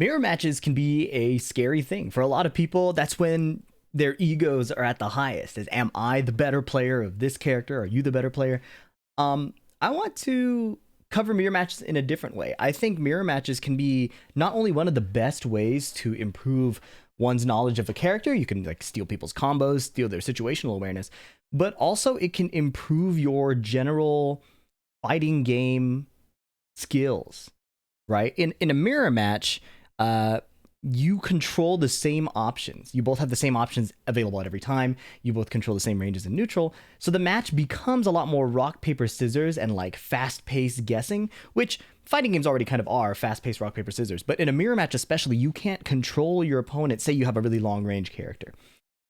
Mirror matches can be a scary thing for a lot of people. That's when their egos are at the highest. Is, am I the better player of this character? Are you the better player? I want to cover mirror matches in a different way. I think mirror matches can be not only one of the best ways to improve one's knowledge of a character. You can like steal people's combos, steal their situational awareness, but also it can improve your general fighting game skills, right? In a mirror match, you control the same options. You both have the same options available at every time. You both control the same ranges in neutral. So the match becomes a lot more rock, paper, scissors and like fast-paced guessing, which fighting games already kind of are fast-paced rock, paper, scissors. But in a mirror match especially, you can't control your opponent. Say you have a really long-range character.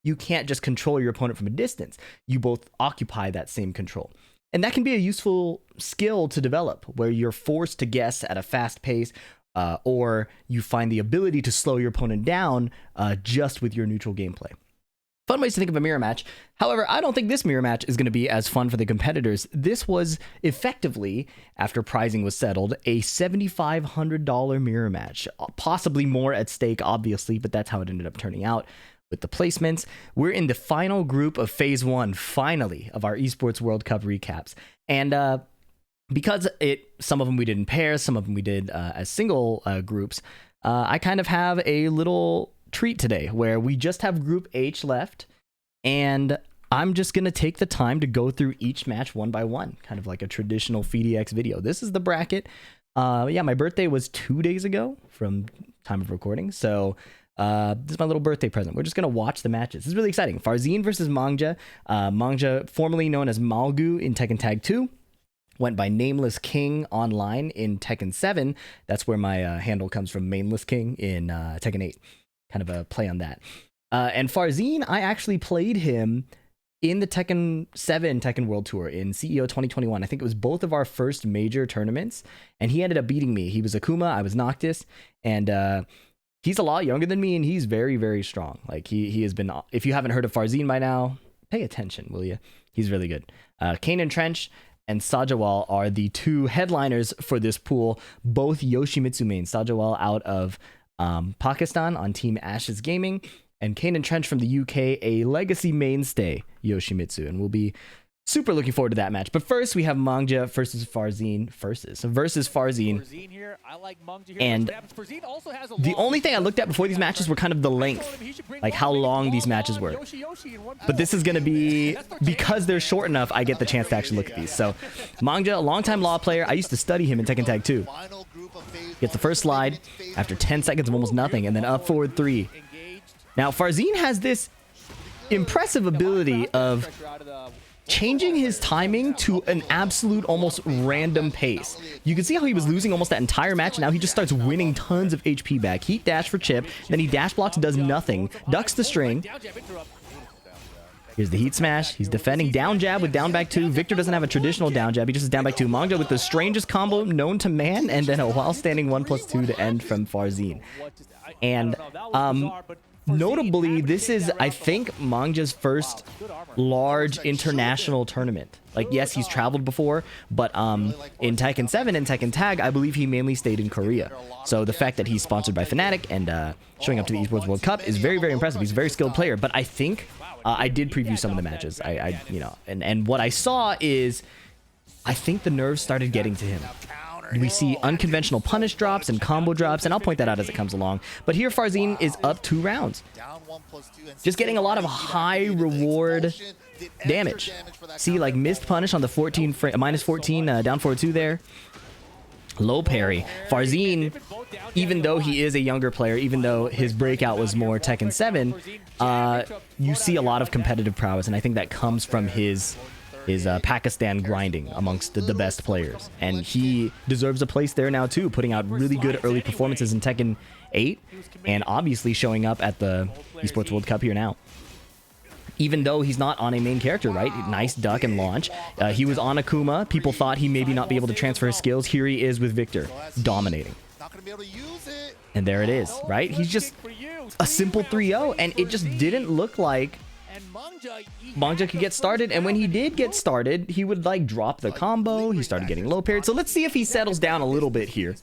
You can't just control your opponent from a distance. You both occupy that same control. And that can be a useful skill to develop, where you're forced to guess at a fast pace, or you find the ability to slow your opponent down just with your neutral gameplay. Fun ways to think of a mirror match. However, I don't think this mirror match is going to be as fun for the competitors. This was effectively, after pricing was settled, a $7,500 mirror match. Possibly more at stake, obviously, but that's how it ended up turning out with the placements. We're in the final group of Phase 1, finally, of our Esports World Cup recaps. And because some of them we did in pairs, some of them we did as single groups, I kind of have a little treat today where we just have Group H left, and I'm just going to take the time to go through each match one by one, kind of like a traditional PhiDX video. This is the bracket. Yeah, my birthday was 2 days ago from time of recording, so this is my little birthday present. We're just going to watch the matches. This is really exciting. Farzeen versus Mangja. Mangja, formerly known as Malgu in Tekken Tag 2. Went by Nameless King online in Tekken 7. That's where my handle comes from, Mainless King in Tekken 8. Kind of a play on that. And Farzeen, I actually played him in the Tekken 7 Tekken World Tour in CEO 2021. I think it was both of our first major tournaments, and he ended up beating me. He was Akuma, I was Noctis, and he's a lot younger than me, and he's very, very strong. Like, he has been... If you haven't heard of Farzeen by now, pay attention, will you? He's really good. Kaneandtrench and Sajawal are the two headliners for this pool, both Yoshimitsu mains. Sajawal out of Pakistan on Team Ashes Gaming, and Kaneandtrench from the UK, a legacy mainstay, Yoshimitsu. And we'll be super looking forward to that match. But first, we have Mangja versus Farzeen. Versus Farzeen. And the only thing I looked at before these matches were kind of the length, like how long these matches were. But this is going to be, because they're short enough, I get the chance to actually look at these. So Mangja, a longtime law player. I used to study him in Tekken Tag 2. Gets the first slide after 10 seconds of almost nothing, and then up forward 3. Now, Farzeen has this impressive ability of changing his timing to an absolute almost random pace. You can see how he was losing almost that entire match, and now he just starts winning tons of HP back. Heat dash for chip, then he dash blocks, does nothing, ducks the string. Here's the heat smash. He's defending down jab with down back 2. Victor doesn't have a traditional down jab. He just has down back 2. Mangja with the strangest combo known to man, and then a while standing 1+2 to end from Farzeen. And notably, this is, I think, Mangja's first large international tournament. Like, yes, he's traveled before, but in Tekken 7 and Tekken Tag, I believe he mainly stayed in Korea. So the fact that he's sponsored by Fnatic and showing up to the Esports World Cup is very, very impressive. He's a very skilled player, but I think I did preview some of the matches. You know, and what I saw is, I think the nerves started getting to him. We see unconventional punish drops and combo drops, and I'll point that out as it comes along. But here, Farzeen is up 2 rounds. Just getting a lot of high reward damage. See, like, missed punish on the minus 14, down 4-2 there. Low parry. Farzeen, even though he is a younger player, even though his breakout was more Tekken 7, you see a lot of competitive prowess, and I think that comes from his Pakistan grinding amongst the best players, and he deserves a place there now too, putting out really good early performances in Tekken 8 and obviously showing up at the Esports World Cup here now. Even though he's not on a main character, right? Nice duck and launch. He was on Akuma. People thought he maybe not be able to transfer his skills. Here he is with Victor, dominating. And there it is, right? He's just a simple 3-0, and it just didn't look like Mangja could get started, and when he did get started, he would like drop the combo. He started getting low parried. So let's see if he settles down a little bit here.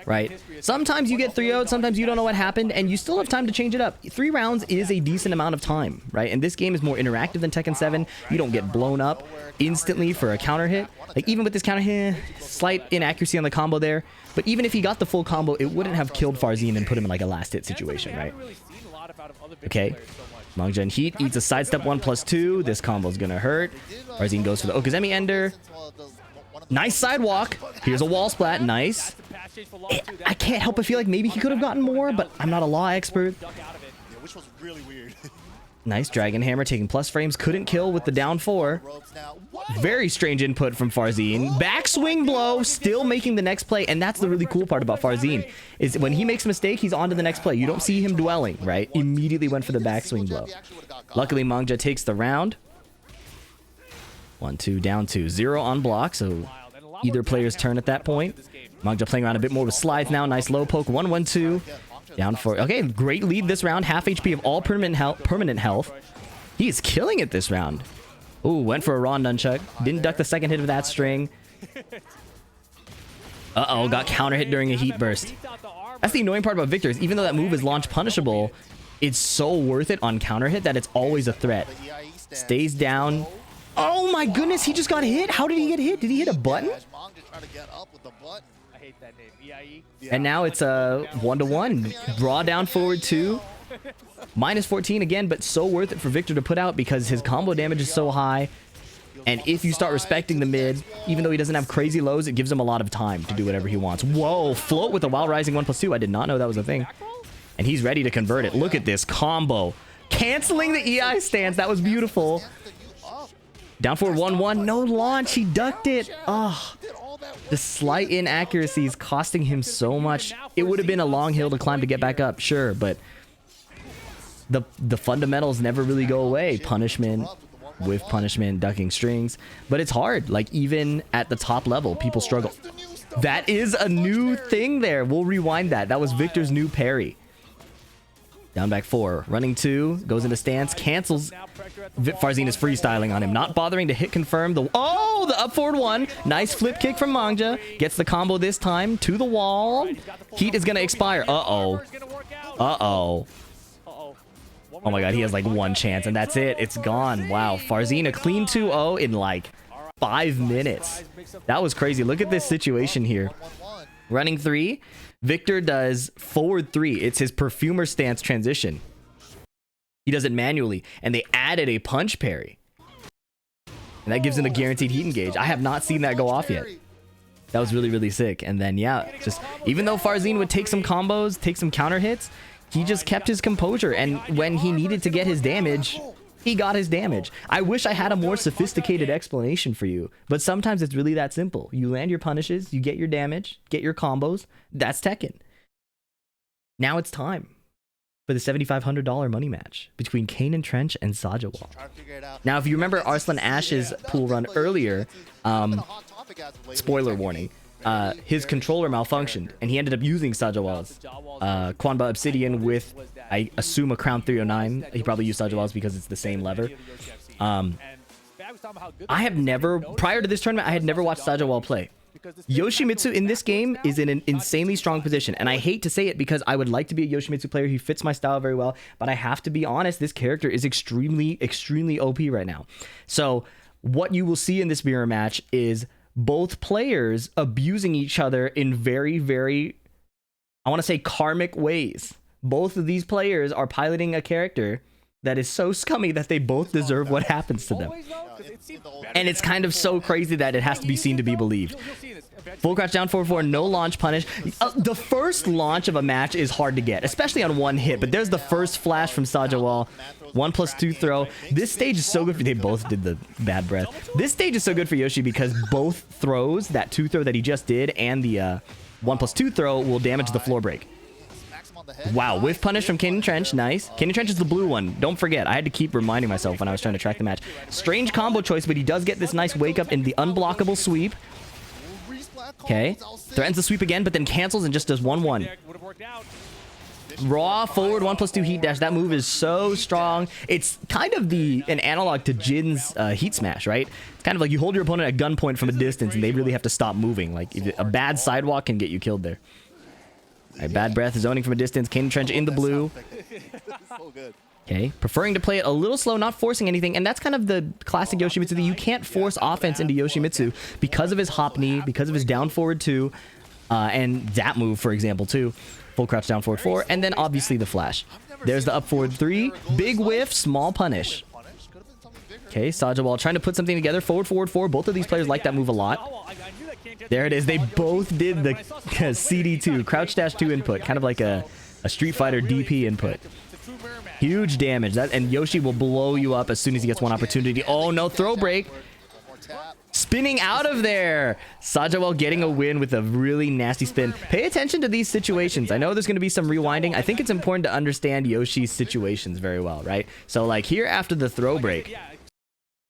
Right? Sometimes you get 3-0'd, sometimes you don't know what happened, and you still have time to change it up. 3 rounds is a decent amount of time, right? And this game is more interactive than Tekken 7. You don't get blown up instantly for a counter hit. Like even with this counter hit, slight inaccuracy on the combo there. But even if he got the full combo, it wouldn't have killed Farzeen and put him in like a last hit situation, right? Okay. Mangja in heat eats a sidestep 1+2. This combo's gonna hurt. Farzeen goes for the Okazemi Ender. Nice sidewalk. Here's a wall splat. Nice. I can't help but feel like maybe he could have gotten more, but I'm not a law expert. Which was really weird. Nice Dragon Hammer taking plus frames. Couldn't kill with the down 4. Very strange input from Farzeen. Backswing blow, still making the next play. And that's the really cool part about Farzeen, is when he makes a mistake, he's on to the next play. You don't see him dwelling, right? Immediately went for the backswing blow. Luckily, Mangja takes the round. 1-2, down 2-0 on block, so either player's turn at that point. Mangja playing around a bit more with slides now. Nice low poke. 1-1-2. Down 4. Okay, great lead this round. Half HP of all permanent health. He is killing it this round. Ooh, went for a raw nunchuck. Didn't duck the second hit of that string. Uh-oh, got counter hit during a heat burst. That's the annoying part about Victor, is even though that move is launch punishable, it's so worth it on counter hit that it's always a threat. Stays down. Oh my goodness, he just got hit. How did he get hit? Did he hit a button? And now it's a 1-1. Draw down forward 2. Minus 14 again, but so worth it for Victor to put out because his combo damage is so high. And if you start respecting the mid, even though he doesn't have crazy lows, it gives him a lot of time to do whatever he wants. Whoa, float with a wild rising 1+2. I did not know that was a thing. And he's ready to convert it. Look at this combo. Canceling the EI stance. That was beautiful. Down forward 1-1. No launch. He ducked it. Oh. The slight inaccuracies costing him so much. It would have been a long hill to climb to get back up, sure, but the fundamentals never really go away. Punishment, with punishment, ducking strings, but it's hard. Like even at the top level, people struggle. That is a new thing there. We'll rewind that. That was Victor's new parry. Down back 4, running 2, goes into stance, cancels. Farzeen is freestyling on him, not bothering to hit confirm. The up forward 1, nice flip kick from Mangja, gets the combo this time to the wall. Heat is gonna expire. Oh my god, he has like 1 chance and that's it. It's gone. Wow, Farzeen a clean 2-0 in like 5 minutes. That was crazy. Look at this situation here. Running 3. Victor does forward 3. It's his perfumer stance transition. He does it manually, and they added a punch parry. And that gives him a guaranteed heat engage. I have not seen that go off yet. That was really, really sick. And then, yeah, just even though Farzeen would take some combos, take some counter hits, he just kept his composure. And when he needed to get his damage, he got his damage. I wish I had a more sophisticated explanation for you, but sometimes it's really that simple. You land your punishes, you get your damage, get your combos. That's Tekken. Now it's time for the $7,500 money match between Kaneandtrench and Sajawal. Now, if you remember Arslan Ash's pool run earlier, spoiler warning, his controller malfunctioned, and he ended up using Sajawal's Quanba Obsidian with, I assume, a Crown 309. He probably used Sajawal's because it's the same lever. I have never, prior to this tournament, I had never watched Sajawal play. Yoshimitsu in this game is in an insanely strong position, and I hate to say it because I would like to be a Yoshimitsu player. He fits my style very well, but I have to be honest, this character is extremely OP right now. So what you will see in this mirror match is both players abusing each other in very, very, I want to say, karmic ways. Both of these players are piloting a character that is so scummy that they both deserve what happens to them. And it's kind of so crazy that it has to be seen to be believed. Full crouch down 4-4, no launch punish. The first launch of a match is hard to get, especially on 1 hit, but there's the first flash from Sajawal. 1+2 throw. This stage is so good for, they both did the bad breath. This stage is so good for Yoshi because both throws, that 2 throw that he just did and the 1+2 throw, will damage the floor break. Wow, whiff punish from Kaneandtrench. Nice. Kaneandtrench is the blue one. Don't forget. I had to keep reminding myself when I was trying to track the match. Strange combo choice, but he does get this nice wake up in the unblockable sweep. Okay. Threatens the sweep again, but then cancels and just does 1-1. Raw forward 1+2 heat dash. That move is so strong. It's kind of an analog to Jin's heat smash, right? It's kind of like you hold your opponent at gunpoint from a distance and they really have to stop moving. Like a bad sidewalk can get you killed there. All right, Bad Breath is zoning from a distance. Kaneandtrench in the blue. Okay, preferring to play it a little slow, not forcing anything, and that's kind of the classic Yoshimitsu that you can't force offense into Yoshimitsu because of his hop knee, because of his down forward 2, and that move, for example, too. Full crouch down forward 4, and then obviously the flash. There's the up forward 3, big whiff, small punish. Okay, Sajawal trying to put something together, forward 4. Both of these players like that move a lot. There it is. They both did the CD2, crouch dash 2 input, kind of like a Street Fighter DP input. Huge damage. And Yoshi will blow you up as soon as he gets one opportunity. Oh no, throw break. Spinning out of there. Sajawal getting a win with a really nasty spin. Pay attention to these situations. I know there's going to be some rewinding. I think it's important to understand Yoshi's situations very well, right? So like here after the throw break,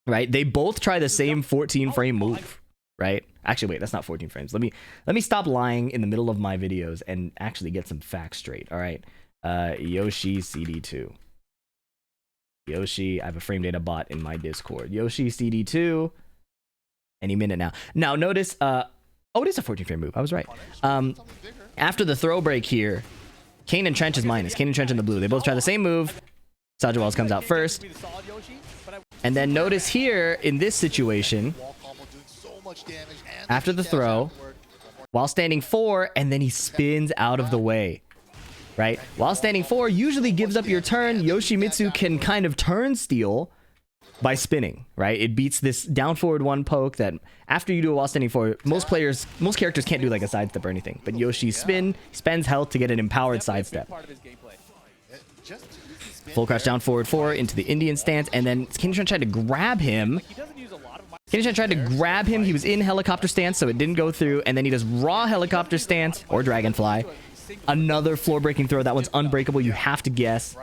right? They both try the same 14 frame move, right? Actually, wait, that's not 14 frames. Let me stop lying in the middle of my videos and actually get some facts straight. All right. Yoshi CD2. Yoshi, I have a frame data bot in my Discord. Yoshi CD2. Any minute now. Now notice, oh, it is a 14 frame move. I was right. After the throw break here, Kaneandtrench is minus. Kaneandtrench in the blue. They both try the same move. Sajawal comes out first. And then notice here in this situation, after the throw, while standing 4, and then he spins out of the way. Right? While standing 4 usually gives up your turn. Yoshimitsu can kind of turn steal by spinning, right? It beats this down forward 1 poke that after you do a while standing 4, most characters can't do like a sidestep or anything. But Yoshi spends health to get an empowered sidestep. Full crouch down forward 4 into the Indian stance, and then Kaneandtrench tried to grab him. Kaneandtrench tried to grab him. He was in helicopter stance, so it didn't go through, and then he does raw helicopter stance or dragonfly. Another floor breaking throw. That one's unbreakable. You have to guess.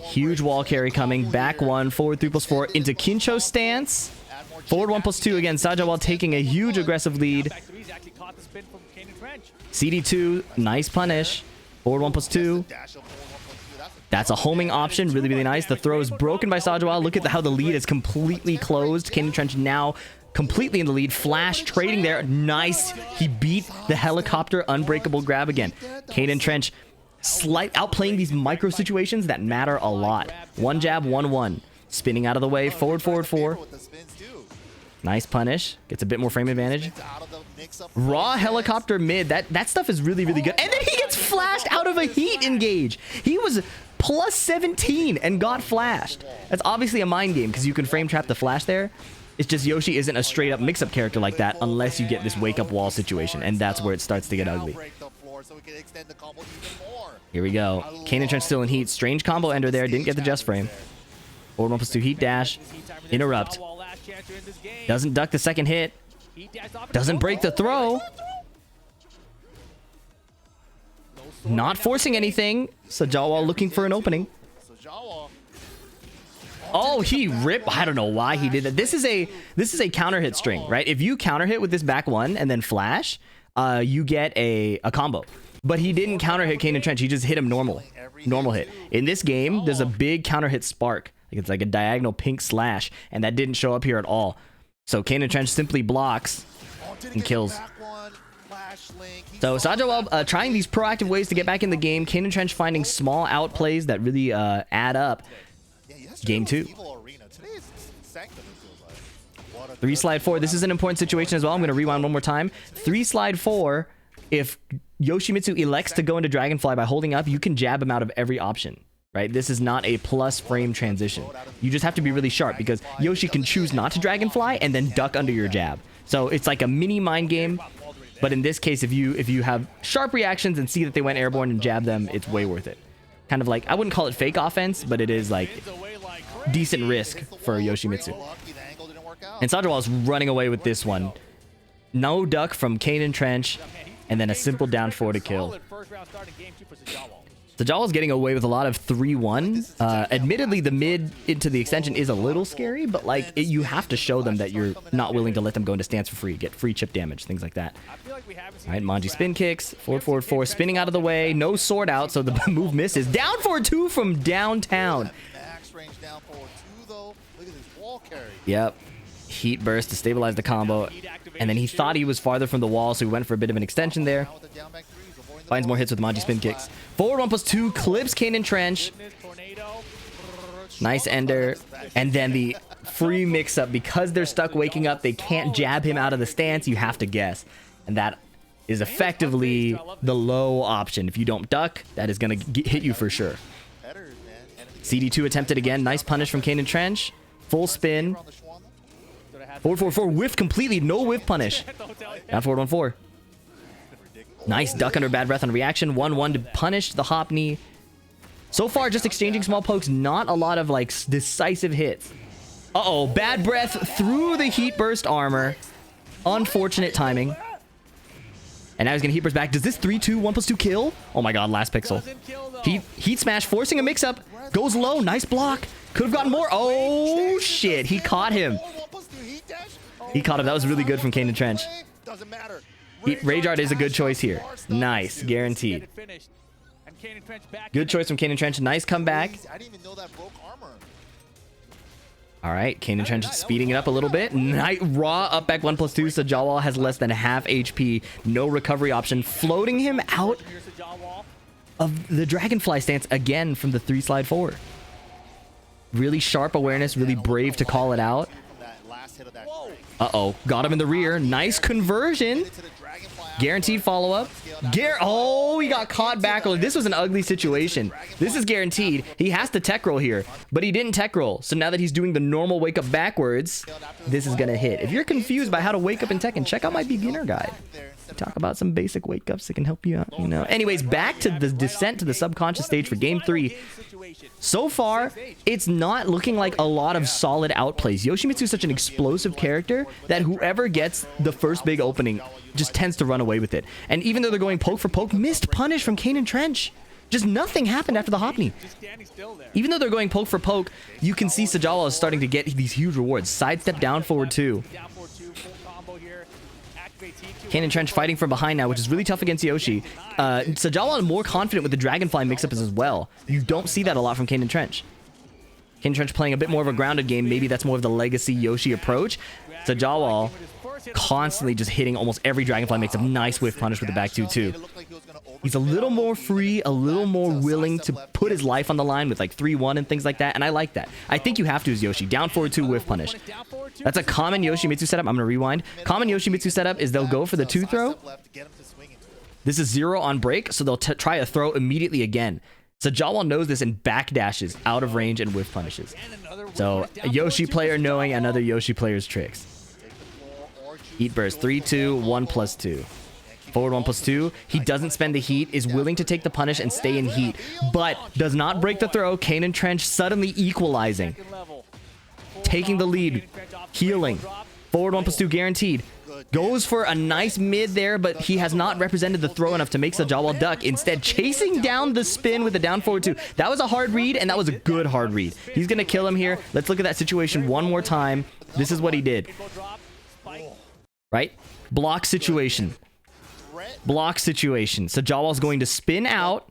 Huge wall carry coming. Back 1, forward 3+4 into Kincho stance. Forward 1+2 again. Sajawal taking a huge aggressive lead. CD2, nice punish. Forward 1+2. That's a homing option. Really, really nice. The throw is broken by Sajawal. Look at how the lead is completely closed. Kaneandtrench now completely in the lead. Flash trading there. Nice. He beat the helicopter unbreakable grab again. Kaneandtrench outplaying these micro situations that matter a lot. 1 jab, 1-1. Spinning out of the way. Forward 4. Nice punish. Gets a bit more frame advantage. Raw helicopter mid. That stuff is really, really good. And then he gets flashed out of a heat engage. He was plus 17 and got flashed. That's obviously a mind game because you can frame trap the flash there. It's just Yoshi isn't a straight up mix-up character like that unless you get this wake-up wall situation, and that's where it starts to get ugly. Here we go. Kaneandtrench still in heat. Strange combo ender there. Didn't get the just frame. Forward 1+2 heat dash. Interrupt. Doesn't duck the second hit. Doesn't break the throw. Not forcing anything. Sajawal looking for an opening. Oh, he ripped. I don't know why he did that. This is a counter hit string, right? If you counter hit with this back 1 and then flash, you get a combo. But he didn't counter hit Kaneandtrench. He just hit him normal hit. In this game, there's a big counter hit spark. It's like a diagonal pink slash, and that didn't show up here at all. So Kaneandtrench simply blocks and kills. So Sajawal trying these proactive ways to get back in the game. Kaneandtrench finding small outplays that really add up. Game 2. 3 slide 4. This is an important situation as well. I'm going to rewind one more time. 3 slide 4. If Yoshimitsu elects to go into Dragonfly by holding up, you can jab him out of every option. Right? This is not a plus frame transition. You just have to be really sharp because Yoshi can choose not to Dragonfly and then duck under your jab. So it's like a mini mind game. But in this case, if you have sharp reactions and see that they went airborne and jab them, it's way worth it. Kind of like, I wouldn't call it fake offense, but it is like decent risk for Yoshimitsu. And Sajawal is running away with this one. No duck from Kaneandtrench, and then a simple down 4 to kill. Sajawal's getting away with a lot of 3-1. Admittedly, the mid into the extension is a little scary, but like you have to show them that you're not willing to let them go into stance for free, get free chip damage, things like that. All right, Mangja spin kicks, forward, forward, spinning out of the way, no sword out, so the move misses. Down forward 2 from downtown. Max range down forward 2 though. Look at this wall carry. Yep. Heat burst to stabilize the combo, and then he thought he was farther from the wall, so he went for a bit of an extension there. Finds more hits with Mangja spin kicks. Forward 1+2 clips Kaneandtrench. Nice ender. And then the free mix-up. Because they're stuck waking up, they can't jab him out of the stance. You have to guess. And that is effectively the low option. If you don't duck, that is going to hit you for sure. CD2 attempted again. Nice punish from Kaneandtrench. Full spin. Forward, whiff completely. No whiff punish. Down forward 1-4. Nice duck under bad breath on reaction. 1-1 to punish the hop knee. So far, just exchanging small pokes. Not a lot of like decisive hits. Uh-oh. Bad breath through the heat burst armor. Unfortunate timing. And now he's gonna heat burst back. Does this 3-2 1+2 kill? Oh my god, last pixel. Heat smash, forcing a mix up. Goes low. Nice block. Could have gotten more. Oh shit. He caught him. He caught him. That was really good from Kaneandtrench. Doesn't matter. Rage Art is a good choice here. Nice. Guaranteed. Good choice from Kaneandtrench. Nice comeback. I didn't even know that broke armor. All right. Kaneandtrench speeding it up a little bit. Nice. Raw up back 1+2. Sajawal has less than half HP. No recovery option. Floating him out of the Dragonfly stance again from the 3 slide forward. Really sharp awareness. Really brave to call it out. Uh-oh. Got him in the rear. Nice conversion. Guaranteed follow-up. Oh, he got caught back. This was an ugly situation. This is guaranteed. He has to tech roll here, but he didn't tech roll. So now that he's doing the normal wake up backwards, this is going to hit. If you're confused by how to wake up in Tekken, check out my beginner guide. We talk about some basic wake ups that can help you out, you know. Anyways, back to the descent to the subconscious stage for game 3. So far, it's not looking like a lot of solid outplays. Yoshimitsu is such an explosive character that whoever gets the first big opening just tends to run away with it. And even though they're going poke for poke, missed punish from Kaneandtrench. Just nothing happened after the hop knee. Even though they're going poke for poke, you can see Sajawal is starting to get these huge rewards. Sidestep down forward 2. Kaneandtrench fighting from behind now, which is really tough against Yoshi. Sajawal is more confident with the Dragonfly mix-ups as well. You don't see that a lot from Kaneandtrench. Kaneandtrench playing a bit more of a grounded game. Maybe that's more of the legacy Yoshi approach. Sajawal constantly just hitting almost every Dragonfly mix-up. Nice whiff punish with the back 2-2. He's a little more free, a little more willing to put his life on the line with like 3-1 and things like that, and I like that. I think you have to as Yoshi. Down forward 2 whiff punish. That's a common Yoshimitsu setup. I'm going to rewind. Common Yoshimitsu setup is they'll go for the 2 throw. This is 0 on break, so they'll try a throw immediately again. Sajawal knows this and backdashes out of range and whiff punishes. So a Yoshi player knowing another Yoshi player's tricks. Heat burst 3-2, 1+2. Forward 1+2. He doesn't spend the heat, is willing to take the punish and stay in heat, but does not break the throw. Kaneandtrench suddenly equalizing. Taking the lead. Healing. Forward 1+2 guaranteed. Goes for a nice mid there, but he has not represented the throw enough to make Sajawal duck. Instead, chasing down the spin with the down forward 2. That was a hard read, and that was a good hard read. He's going to kill him here. Let's look at that situation one more time. This is what he did. Right? Block situation. Block situation. Sajawal's going to spin out,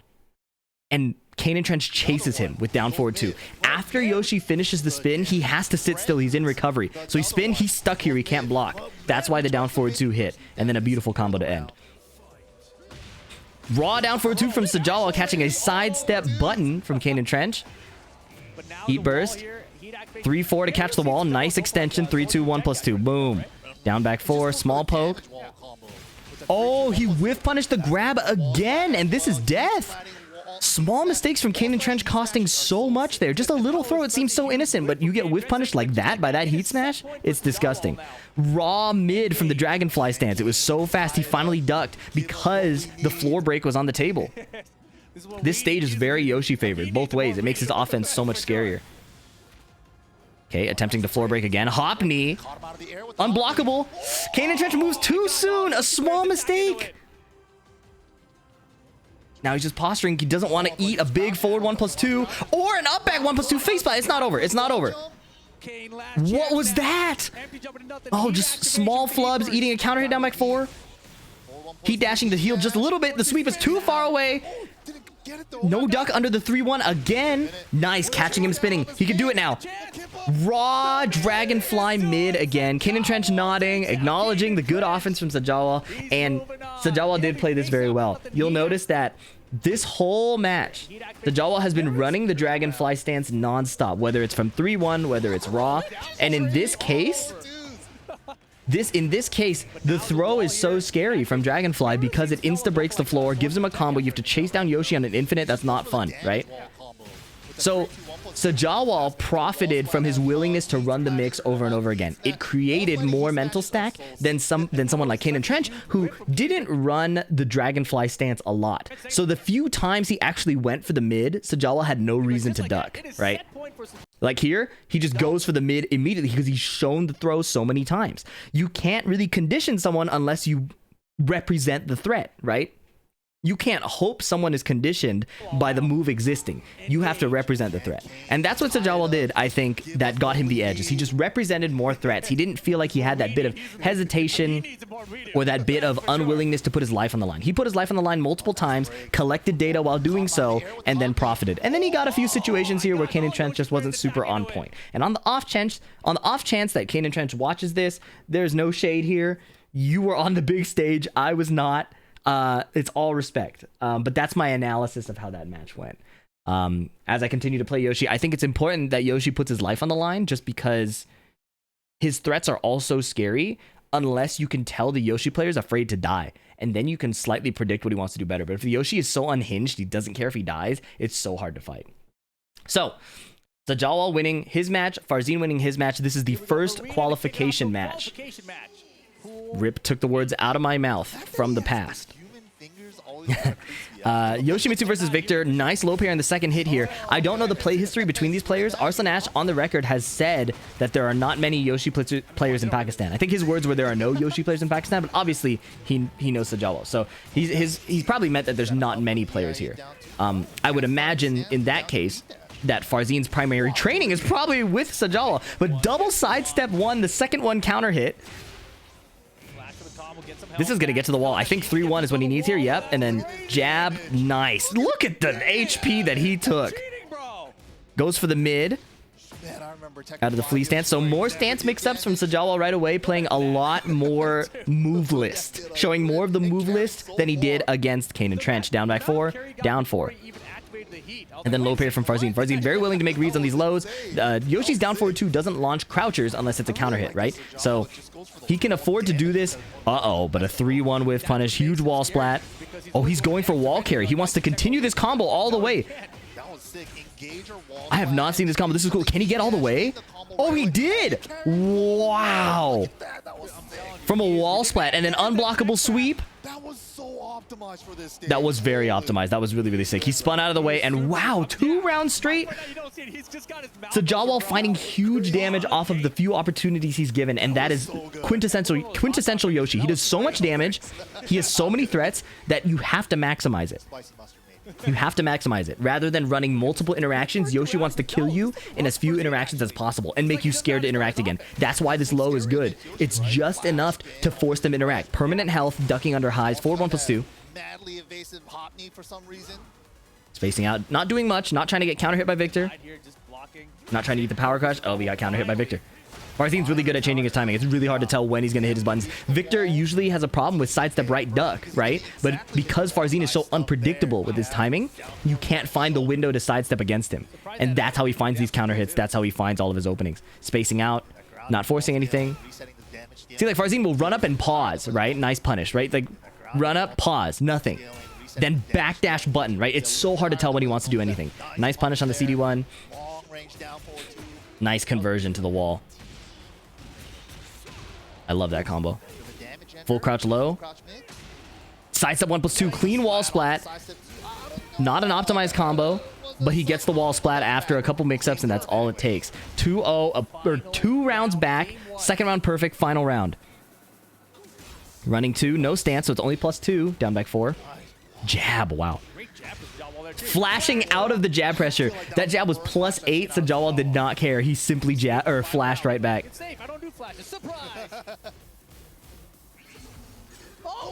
and Kaneandtrench chases him with down forward 2. After Yoshi finishes the spin, he has to sit still. He's in recovery. So he spin, he's stuck here. He can't block. That's why the down forward 2 hit. And then a beautiful combo to end. Raw down forward 2 from Sajawal, catching a sidestep button from Kaneandtrench. Heat burst. 3-4 to catch the wall. Nice extension. 3-2, 1+2. Boom. Down back 4. Small poke. Oh, he whiff punished the grab again, and this is death. Small mistakes from Kaneandtrench costing so much there. Just a little throw, it seems so innocent, but you get whiff punished like that by that heat smash? It's disgusting. Raw mid from the Dragonfly stance. It was so fast, he finally ducked because the floor break was on the table. This stage is very Yoshi favored, both ways. It makes his offense so much scarier. Okay, attempting to floor break again. Hop knee. Unblockable. Kaneandtrench moves too soon. A small mistake. Now he's just posturing. He doesn't want to eat a big forward 1+2 or an up back 1+2 face plant. It's not over. It's not over. What was that? Oh, just small flubs eating a counter hit down back 4. Heat dashing the heel just a little bit. The sweep is too far away. No duck under the 3-1 again. Nice, catching him spinning. He can do it now. Raw dragonfly mid again. Kaneandtrench nodding, acknowledging the good offense from Sajawal. And Sajawal did play this very well. You'll notice that this whole match, Sajawal has been running the dragonfly stance nonstop, whether it's from 3-1, whether it's raw. And in this case, the throw is so scary from Dragonfly because it insta breaks the floor, gives him a combo. You have to chase down Yoshi on an infinite. That's not fun, right? So Sajawal profited from his willingness to run the mix over and over again. It created more mental stack than someone like Kaneandtrench, who didn't run the Dragonfly stance a lot. So the few times he actually went for the mid, Sajawal had no reason to duck, right? Like here, he just goes for the mid immediately because he's shown the throw so many times. You can't really condition someone unless you represent the threat, right? You can't hope someone is conditioned by the move existing. You have to represent the threat. And that's what Sajawal did, I think, that got him the edge. Is he just represented more threats. He didn't feel like he had that bit of hesitation or that bit of unwillingness to put his life on the line. He put his life on the line multiple times, collected data while doing so, and then profited. And then he got a few situations here where Kaneandtrench just wasn't super on point. And on the off chance that Kaneandtrench watches this, there's no shade here. You were on the big stage. I was not. It's all respect. But that's my analysis of how that match went. As I continue to play Yoshi, I think it's important that Yoshi puts his life on the line just because his threats are all so scary unless you can tell the Yoshi player is afraid to die. And then you can slightly predict what he wants to do better. But if the Yoshi is so unhinged, he doesn't care if he dies, it's so hard to fight. So, Sajawal winning his match, Farzeen winning his match. This is the first qualification match. Rip took the words out of my mouth from the past. Yoshimitsu versus Victor. Nice low pair in the second hit here. I don't know the play history between these players. Arslan Ash on the record has said that there are not many Yoshi players in Pakistan. I think his words were there are no Yoshi players in Pakistan, but obviously he knows Sajawal. So he's probably meant that there's not many players here. I would imagine in that case that Farzeen's primary training is probably with Sajawal. But double sidestep one, the second one counter hit. This is going to get to the wall. I think 3-1 is what he needs here. Yep. And then jab. Nice. Look at the HP that he took. Goes for the mid. Out of the flea stance. So more stance mix-ups from Sajawal right away, playing a lot more move list. Showing more of the move list than he did against Kaneandtrench. Down back 4, down 4. And then low pair from Farzeen. Farzeen very willing to make reads on these lows. Yoshi's down forward 2 doesn't launch crouchers unless it's a counter hit, right? So he can afford to do this. Uh-oh, but a 3-1 whiff punish. Huge wall splat. Oh, he's going for wall carry. He wants to continue this combo all the way. I have not seen this combo. This is cool. Can he get all the way? Oh, he did. Wow. From a wall splat and an unblockable sweep. That was so optimized for this stage. That was very optimized. That was really, really sick. He spun out of the way, and wow, 2 rounds straight. Sajawal finding huge damage off of the few opportunities he's given, and that is quintessential Yoshi. He does so much damage. He has so many threats that you have to maximize it. You have to maximize it. Rather than running multiple interactions, Yoshi wants to kill you in as few interactions as possible and make you scared to interact again. That's why this low is good. It's just enough to force them to interact. Permanent health, ducking under highs, forward 1+2. Madly evasive hop knee for some reason. Spacing out, not doing much, not trying to get counter hit by Victor. Not trying to eat the power crush. Oh, we got counter hit by Victor. Farzeen's really good at changing his timing. It's really hard to tell when he's going to hit his buttons. Victor usually has a problem with sidestep right duck, right? But because Farzeen is so unpredictable with his timing, you can't find the window to sidestep against him. And that's how he finds these counter hits. That's how he finds all of his openings. Spacing out, not forcing anything. See, like Farzeen will run up and pause, right? Nice punish, right? Like run up, pause, nothing. Then backdash button, right? It's so hard to tell when he wants to do anything. Nice punish on the CD1. Nice conversion to the wall. I love that combo. Full crouch low. Sidestep 1+2. Clean wall splat. Not an optimized combo, but he gets the wall splat after a couple mix-ups, and that's all it takes. 2-0, or 2 rounds back. Second round perfect. Final round. Running 2. No stance, so it's only +2. Down back 4. Jab. Wow. Flashing out of the jab pressure. That jab was +8. Sajawal did not care. He simply flashed right back.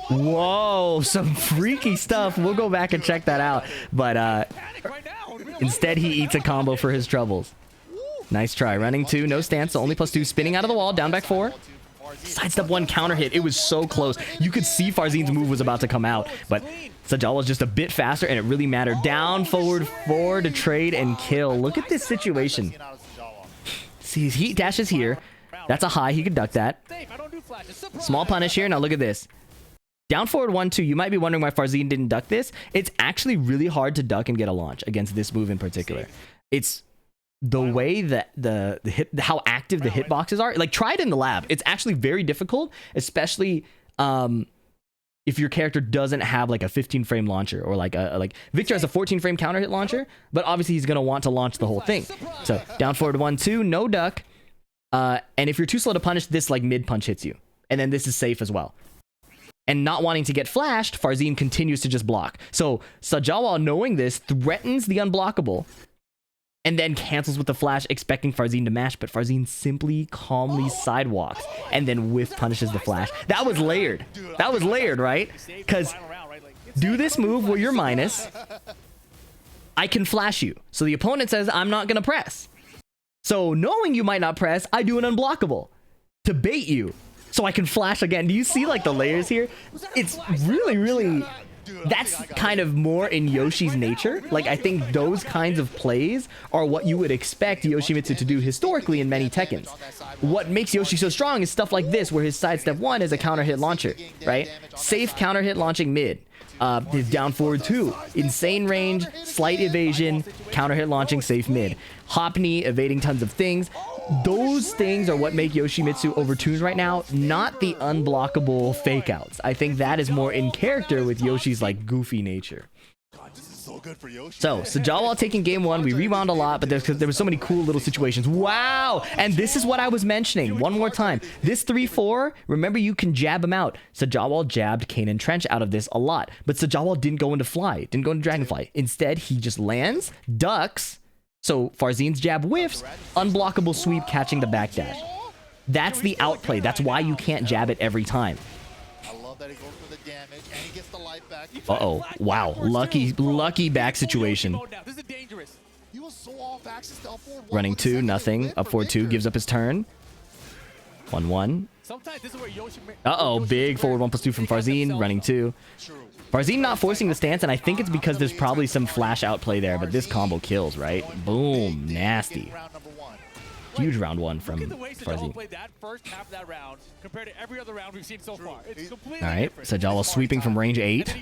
Whoa, some freaky stuff. We'll go back and check that out. But instead, he eats a combo for his troubles. Nice try. Running 2, no stance, so only +2. Spinning out of the wall, down back 4. Sidestep 1, counter hit. It was so close. You could see Farzeen's move was about to come out, but Sajawal was just a bit faster, and it really mattered. Down, forward 4 to trade and kill. Look at this situation. See, his heat dashes here. That's a high. He could duck that. Small punish here. Now look at this. Down forward 1-2. You might be wondering why Farzeen didn't duck this. It's actually really hard to duck and get a launch against this move in particular. It's the way that how active the hitboxes are. Like, try it in the lab. It's actually very difficult, especially if your character doesn't have like a 15 frame launcher, or like Victor has a 14 frame counter hit launcher, but obviously he's going to want to launch the whole thing. So down forward 1-2, no duck. And if you're too slow to punish, this like mid punch hits you. And then this is safe as well. And not wanting to get flashed, Farzeen continues to just block. So Sajawal, knowing this, threatens the unblockable, and then cancels with the flash, expecting Farzeen to mash, but Farzeen simply calmly sidewalks and then whiff punishes the flash. That was layered. That was layered, right? Because do this move where you're minus, I can flash you. So the opponent says, I'm not going to press. So knowing you might not press, I do an unblockable to bait you, so I can flash again. Do you see like the layers here? It's really, really... That's kind of more in Yoshi's nature. Like, I think those kinds of plays are what you would expect Yoshimitsu to do historically in many Tekkens. What makes Yoshi so strong is stuff like this, where his sidestep 1 is a counter hit launcher, right? Safe counter hit launching mid. His down forward 2, insane range, slight evasion, counter hit launching safe mid. Hop knee, evading tons of things. Those things are what make Yoshimitsu overtuned right now, not the unblockable fake outs. I think that is more in character with Yoshi's like goofy nature. So Sajawal taking game 1. We rewound a lot, but there was so many cool little situations. Wow! And this is what I was mentioning one more time. This 3-4, remember, you can jab him out. Sajawal jabbed Kaneandtrench out of this a lot, but Sajawal didn't go into fly, didn't go into dragonfly. Instead, he just lands, ducks. So Farzeen's jab whiffs, unblockable sweep, catching the backdash. That's the outplay. That's why you can't jab it every time. Uh-oh. Wow. Lucky back situation. Running 2, nothing. Up forward 2, gives up his turn. 1-1. Uh-oh. Big forward 1+2 from Farzeen. Running 2. Farzeen not forcing the stance, and I think it's because there's probably some flash outplay there, but this combo kills, right? Boom. Nasty. Huge round 1 from Farzeen. Alright, Sajawal sweeping from range 8.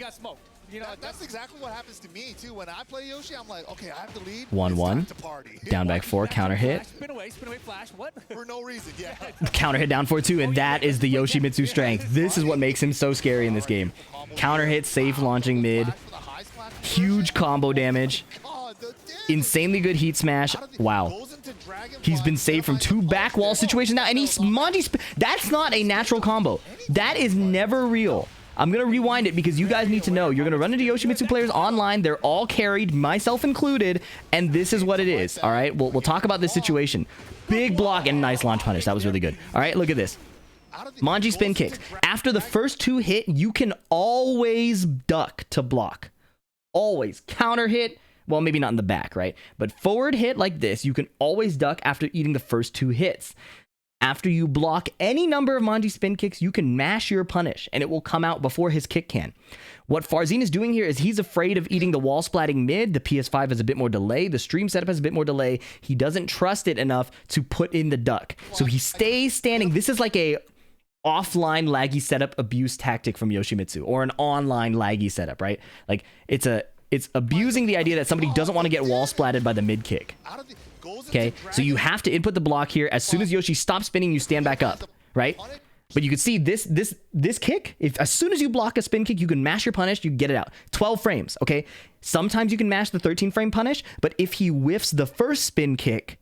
You know, that's exactly what happens to me too. When I play Yoshi, I'm like, okay, I have to lead. 1-1. Down back 4, counter hit. Spin away, flash. What? For no reason, yeah. Counter hit down 4-2, and that is the Yoshimitsu strength. This is what makes him so scary in this game. Counter hit, safe launching mid. Huge combo damage. Insanely good heat smash. Wow. He's been saved from 2 back wall situations now, and he's that's not a natural combo. That is never real. I'm going to rewind it because you guys need to know. You're going to run into Yoshimitsu players online. They're all carried, myself included, and this is what it is. All right, we'll talk about this situation. Big block and nice launch punish. That was really good. All right, look at this. Mangja spin kicks. After the first 2 hit, you can always duck to block. Always. Counter hit. Well, maybe not in the back, right? But forward hit like this, you can always duck after eating the first 2 hits. After you block any number of Mangja spin kicks, you can mash your punish, and it will come out before his kick can. What Farzeen is doing here is he's afraid of eating the wall splatting mid. The PS5 has a bit more delay. The stream setup has a bit more delay. He doesn't trust it enough to put in the duck. So he stays standing. This is like a offline laggy setup abuse tactic from Yoshimitsu, or an online laggy setup, right? Like, it's abusing the idea that somebody doesn't want to get wall splatted by the mid kick. Okay, so you have to input the block here. As soon as Yoshi stops spinning, you stand back up, right? But you can see this kick, as soon as you block a spin kick, you can mash your punish, you get it out. 12 frames, okay? Sometimes you can mash the 13 frame punish, but if he whiffs the first spin kick,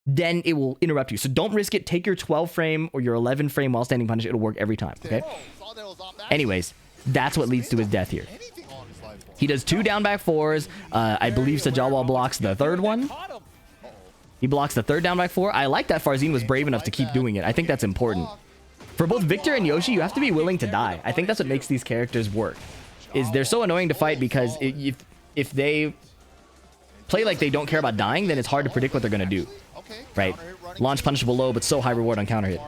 then it will interrupt you. So don't risk it. Take your 12 frame or your 11 frame while standing punish. It'll work every time, okay? Anyways, that's what leads to his death here. He does 2 down back 4s. I believe Sajawal blocks the 3rd one. He blocks the 3rd down back 4. I like that Farzeen was brave enough to keep doing it. I think that's important. For both Victor and Yoshi, you have to be willing to die. I think that's what makes these characters work. Is they're so annoying to fight because if they play like they don't care about dying, then it's hard to predict what they're going to do. Right? Launch punishable low, but so high reward on counter hit.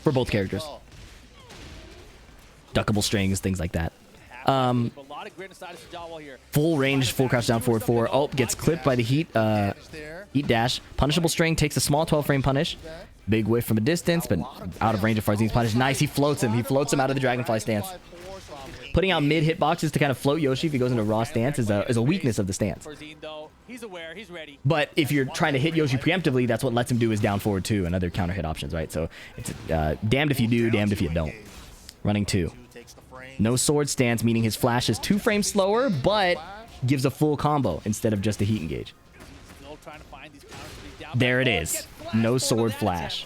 For both characters. Duckable strings, things like that. Full range, full crouch down forward 4. Oh, gets clipped by the heat dash. Punishable string takes a small 12 frame punish. Big whiff from a distance, but out of range of Farzeen's punish. Nice, he floats him. He floats him out of the dragonfly stance. Putting out mid hitboxes to kind of float Yoshi if he goes into raw stance is a weakness of the stance. But if you're trying to hit Yoshi preemptively, that's what lets him do his down forward 2 and other counter hit options, right? So it's damned if you do, damned if you don't. Running 2. No sword stance, meaning his flash is 2 frames slower, but gives a full combo instead of just a heat engage. There it is. No sword flash.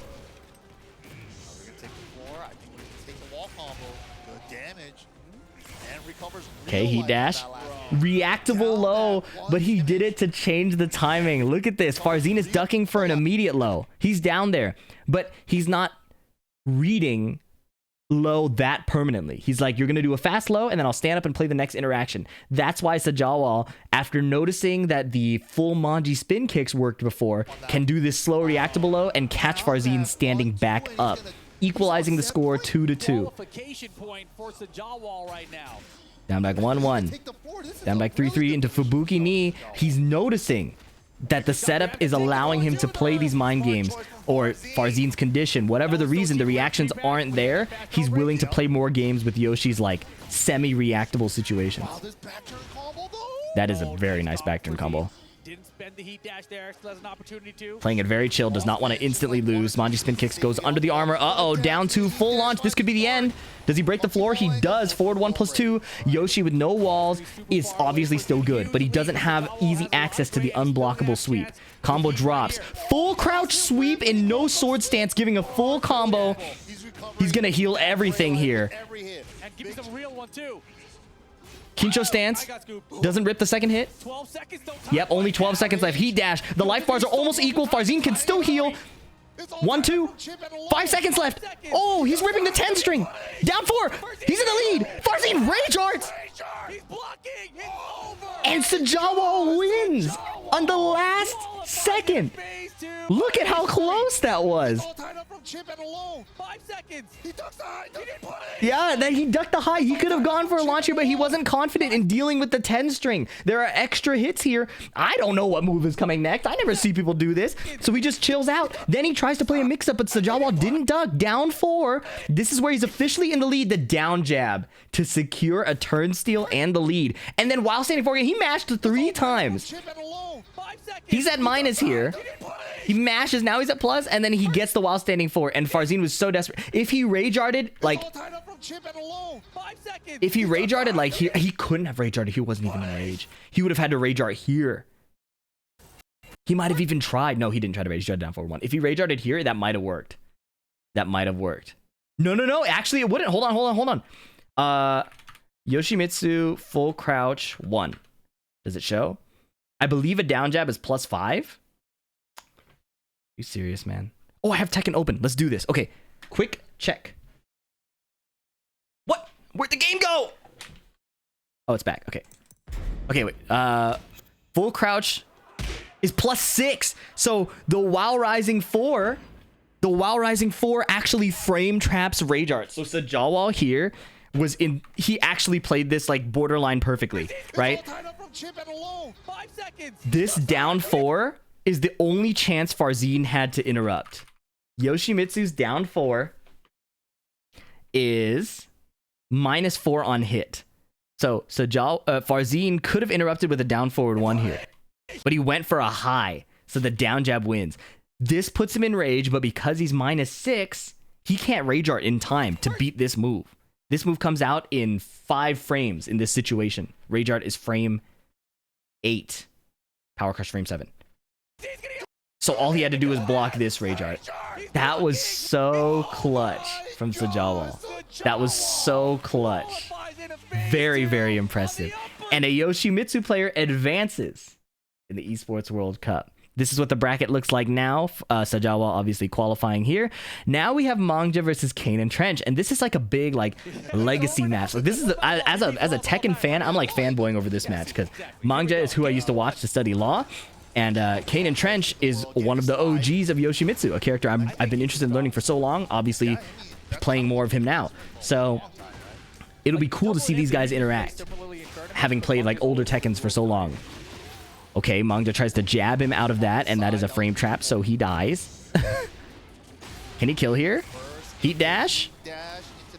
Okay, heat dash. Reactable low, but he did it to change the timing. Look at this. Farzeen is ducking for an immediate low. He's down there, but he's not reading low that permanently. He's like, you're going to do a fast low, and then I'll stand up and play the next interaction. That's why Sajawal, after noticing that the full Mangja spin kicks worked before, can do this slow reactable low and catch Farzeen standing back up, equalizing the score 2-2. Down back 1-1. Down back 3-3 into Fubuki knee. He's noticing that the setup is allowing him to play these mind games, or Farzeen's condition, whatever the reason, the reactions aren't there. He's willing to play more games with Yoshi's like semi-reactable situations. That is a very nice back turn combo. Playing it very chill, does not want to instantly lose. Mangja spin kicks, goes under the armor. Uh-oh, down 2, full launch. This could be the end. Does he break the floor? He does. Forward 1+2. Yoshi with no walls is obviously still good, but he doesn't have easy access to the unblockable sweep. Combo drops. Full crouch sweep and no sword stance, giving a full combo. He's going to heal everything here. Kincho stance. Doesn't rip the second hit. Yep, only 12 seconds left. Heat dash. The life bars are almost equal. Farzeen can still heal. 1-2. 5 seconds left. Oh, he's ripping the 10 string. Down 4. He's in the lead. Farzeen rage arts. And Sajawal wins on the last second. Look at how close that was. Yeah, then he ducked the high. He could have gone for a launch here, but he wasn't confident in dealing with the 10 string. There are extra hits here. I don't know what move is coming next. I never see people do this. So he just chills out. Then he tries to play a mix-up, but Sajawal didn't duck. Down 4. This is where he's officially in the lead. The down jab to secure a turn steal and the lead. And then while standing 4, he mashed 3 times. He's at minus here. He mashes, now he's at plus, and then he gets the while standing 4. And Farzeen was so desperate. If he rage arted, like, if he rage arted, like, he couldn't have rage arted. He wasn't even in rage. He would have had to rage art here. He might have even tried. No, he didn't try to rage art down forward 1. If he rage arted here, that might have worked. That might have worked. No. Actually, it wouldn't. Hold on. Yoshimitsu full crouch 1. Does it show? I believe a down jab is +5. You serious, man? Oh, I have Tekken open. Let's do this. Okay, quick check. What? Where'd the game go? Oh, it's back. Okay. Okay, wait. Full crouch is +6. So the While Rising 4, actually frame traps rage art. So Sajawal here was in. He actually played this like borderline perfectly, right? This down 4 is the only chance Farzeen had to interrupt. Yoshimitsu's down 4 is -4 on hit. So Farzeen could have interrupted with a down forward 1 here, but he went for a high, so the down jab wins. This puts him in rage, but because he's -6, he can't rage art in time to beat this move. This move comes out in 5 frames in this situation. Rage art is frame 8. Power crush frame 7. So all he had to do was block this rage art. That was so clutch from Sajawal. That was so clutch. Very, very impressive. and a Yoshimitsu player advances in the Esports World Cup. This is what the bracket looks like now. Sajawal obviously qualifying here. Now we have Mangja versus Kaneandtrench, and this is like a big like legacy match. Like this is as a Tekken fan, I'm like fanboying over this match because Mangja is who I used to watch to study law, and Kaneandtrench is one of the OGs of Yoshimitsu, a character I've been interested in learning for so long. Obviously, playing more of him now, so it'll be cool to see these guys interact, having played like older Tekkens for so long. Okay, Mangja tries to jab him out of that, and that is a frame trap, so he dies. Can he kill here? Heat dash.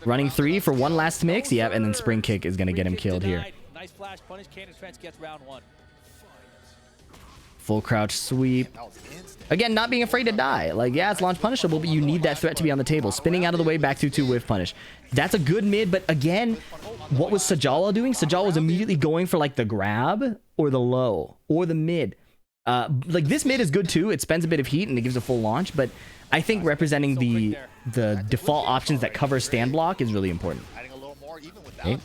Running 3 for one last mix. Yep, and then spring kick is going to get him killed here. Nice flash punish. Kaneandtrench gets round 1. Full crouch sweep. Again, not being afraid to die. Like, yeah, it's launch punishable, but you need that threat to be on the table. Spinning out of the way, back 2-2 whiff punish. That's a good mid, but again, what was Sajawal doing? Sajawal was immediately going for like the grab or the low or the mid. Like this mid is good too. It spends a bit of heat and it gives a full launch, but I think representing the default options that cover stand block is really important. Okay.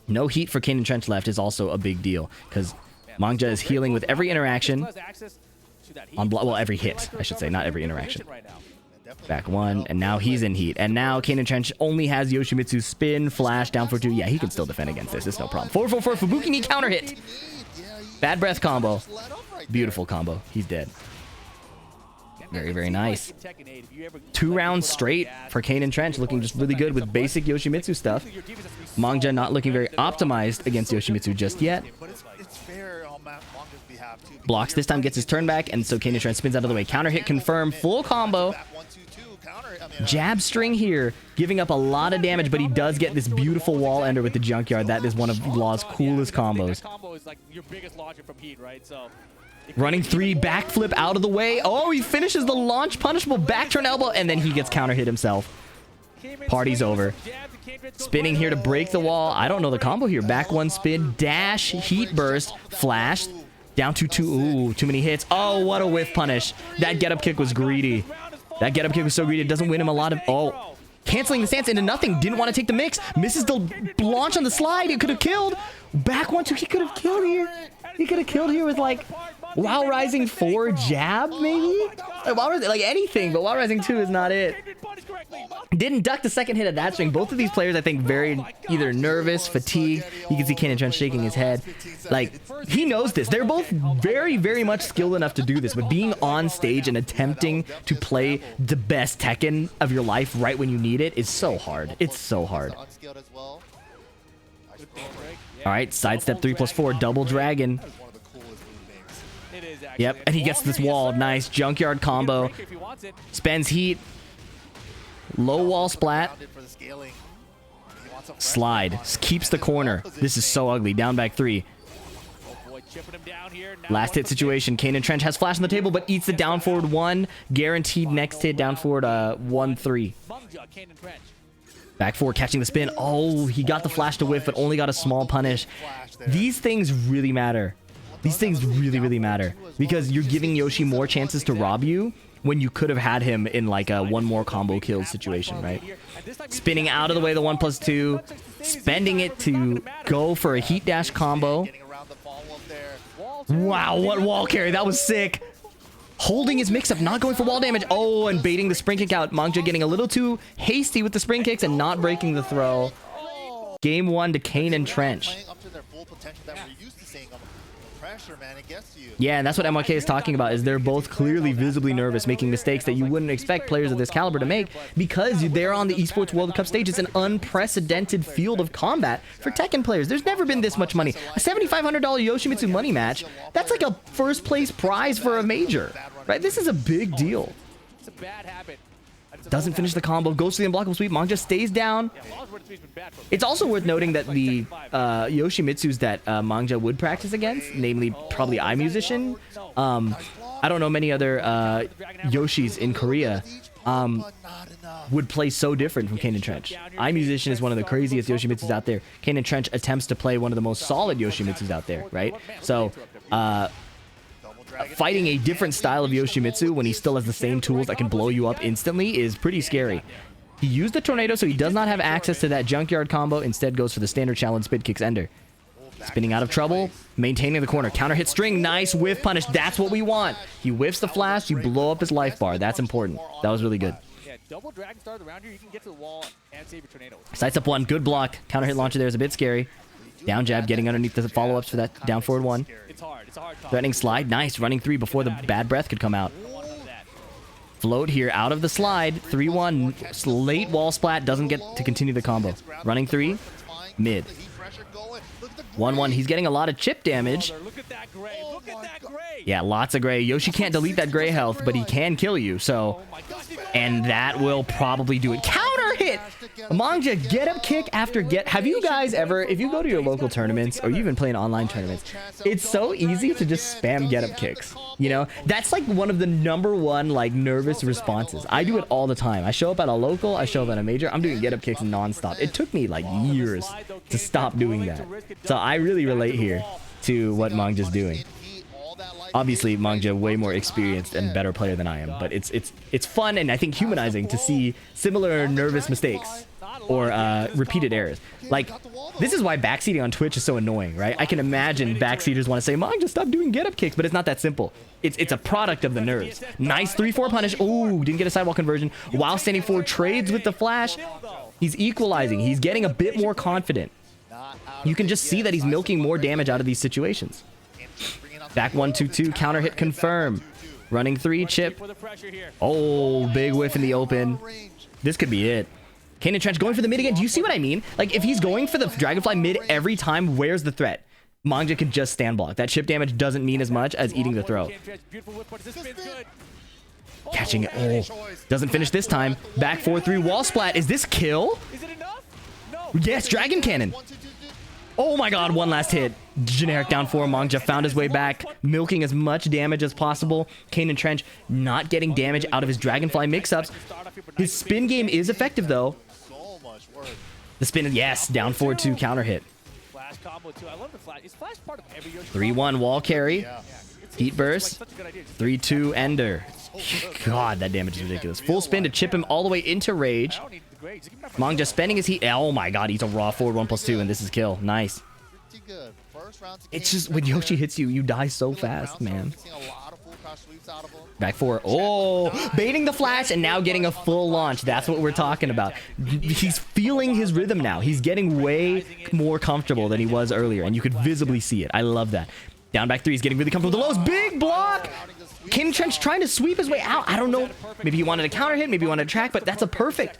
No heat for Kaneandtrench left is also a big deal because Mangja is healing with every interaction. Well, every hit, I should say, not every interaction. Back 1, and now he's in heat. And now Kaneandtrench only has Yoshimitsu spin, flash, down for 2. Yeah, he can still defend against this. It's no problem. 4-4-4, Fubuki knee counter hit. Bad breath combo. Beautiful combo. He's dead. Very, very nice. 2 rounds straight for Kaneandtrench, looking just really good with basic Yoshimitsu stuff. Mangja not looking very optimized against Yoshimitsu just yet. Blocks this time, gets his turn back, and so Kaneandtrench spins out of the way. Counter hit confirmed, full combo. Jab string here, giving up a lot of damage, but he does get this beautiful wall ender with the junkyard. That is one of Law's coolest combos. Running 3, backflip out of the way. Oh, he finishes the launch punishable back turn elbow, and then he gets counter hit himself. Party's over. Spinning here to break the wall. I don't know the combo here. Back 1 spin, dash, heat burst, flash. Down to 2. Ooh, too many hits. Oh, what a whiff punish. That get-up kick was greedy. That get-up kick was so greedy. It doesn't win him a lot of... Oh, canceling the stance into nothing. Didn't want to take the mix. Misses the launch on the slide. It could have killed. Back 1-2. He could have killed here. He could have killed here with like... Wow Rising 4 jab, maybe? Like anything, but Wow Rising 2 is not it. Didn't duck the second hit of that string. Both of these players, I think, very either nervous, fatigued. You can see Kaneandtrench shaking his head. Like, he knows this. They're both very, very much skilled enough to do this, but being on stage and attempting to play the best Tekken of your life right when you need it is so hard. It's so hard. All right, sidestep 3+4, double dragon. Yep, and he gets this wall. Nice junkyard combo. Spends heat. Low wall splat. Slide. Keeps the corner. This is so ugly. Down back 3. Last hit situation. Kaneandtrench has flash on the table, but eats the down forward 1. Guaranteed next hit down forward 1-3. Back 4 catching the spin. Oh, he got the flash to whiff, but only got a small punish. These things really matter. These things really, really matter because you're giving Yoshi more chances to rob you when you could have had him in like a 1 more combo kill situation, right? Spinning out of the way the 1+2, spending it to go for a heat dash combo. Wow, what wall carry. That was sick. Holding his mix-up, not going for wall damage. Oh, and baiting the spring kick out. Mangja getting a little too hasty with the spring kicks and not breaking the throw. Game 1 to Kaneandtrench. Yeah, and that's what MYK is talking about, is they're both clearly visibly nervous, making mistakes that you wouldn't expect players of this caliber to make because they're on the Esports World Cup stage. It's an unprecedented field of combat for Tekken players. There's never been this much money. A $7,500 Yoshimitsu money match, that's like a first place prize for a major, right? This is a big deal. It's a bad habit. Doesn't finish the combo, goes to the unblockable sweep. Mangja stays down. It's also worth noting that the Yoshimitsus that Mangja would practice against, namely probably iMusician, I don't know many other Yoshis in Korea, would play so different from Kaneandtrench. iMusician is one of the craziest Yoshimitsus out there. Kaneandtrench attempts to play one of the most solid Yoshimitsus out there, right? So, fighting a different style of Yoshimitsu when he still has the same tools that can blow you up instantly is pretty scary. He used the tornado, so he does not have access to that junkyard combo. Instead goes for the standard challenge spin kicks ender. Spinning out of trouble, maintaining the corner. Counter hit string, nice whiff punish. That's what we want. He whiffs the flash, you blow up his life bar. That's important. That was really good. Yeah, double dragon stars around here. You can get to the wall and save your tornado. Sights up one, good block. Counter hit launcher there is a bit scary. Down jab, getting underneath the follow-ups for that down forward one. It's hard. It's a hard call. Threatening slide, nice. Running 3 before the bad breath could come out. Float here out of the slide. 3-1. Late wall splat, doesn't get to continue the combo. Running 3, mid. 1-1. He's getting a lot of chip damage. Look at that gray. Look at that gray. Yeah, lots of gray. Yoshi can't delete that gray health, but he can kill you. So, and that will probably do it. Counter hit! Mangja, get up kick after get. Have you guys ever, if you go to your local tournaments or you even play in online tournaments, it's so easy to just spam get up kicks. You know, that's like one of the #1 like nervous responses. I do it all the time. I show up at a local, I show up at a major, I'm doing get up kicks nonstop. It took me like years to stop doing that. So I really relate here to what Mangja's doing. Obviously, Mangja way more experienced and better player than I am, but it's fun and I think humanizing to see similar nervous mistakes or repeated errors. Like, this is why backseating on Twitch is so annoying, right? I can imagine backseaters want to say, Mangja, stop doing get-up kicks, but it's not that simple. It's a product of the nerves. Nice 3-4 punish. Ooh, didn't get a sidewall conversion. While standing forward, trades with the flash. He's equalizing. He's getting a bit more confident. You can just see that he's milking more damage out of these situations. Back 1-2-2, counter hit confirm. Running 3, chip. Oh, big whiff in the open. This could be it. Kaneandtrench going for the mid again. Do you see what I mean? Like, if he's going for the Dragonfly mid every time, where's the threat? Mangja can just stand block. That chip damage doesn't mean as much as eating the throw. Catching it. Oh, doesn't finish this time. Back 4-3 wall splat. Is this kill? Is it enough? No. Yes, Dragon Cannon. Oh my god, one last hit. Generic down 4. Mangja found his way back, milking as much damage as possible. Kaneandtrench not getting damage out of his Dragonfly mix-ups. His spin game is effective, though. The spin, yes, down 4-2 counter hit. 3-1 wall carry. Heat burst. 3-2 ender. God, that damage is ridiculous. Full spin to chip him all the way into rage. Mangja spending his heat. Oh my god, he's a raw forward 1+2, and this is kill. Nice. It's just when Yoshi hits you, you die so fast, man. Back 4. Oh, baiting the flash and now getting a full launch. That's what we're talking about. He's feeling his rhythm now. He's getting way more comfortable than he was earlier, and you could visibly see it. I love that. Down back 3, he's getting really comfortable. The lows, big block. Kaneandtrench trying to sweep his way out. I don't know. Maybe he wanted a counter hit, maybe he wanted a track, but that's a perfect.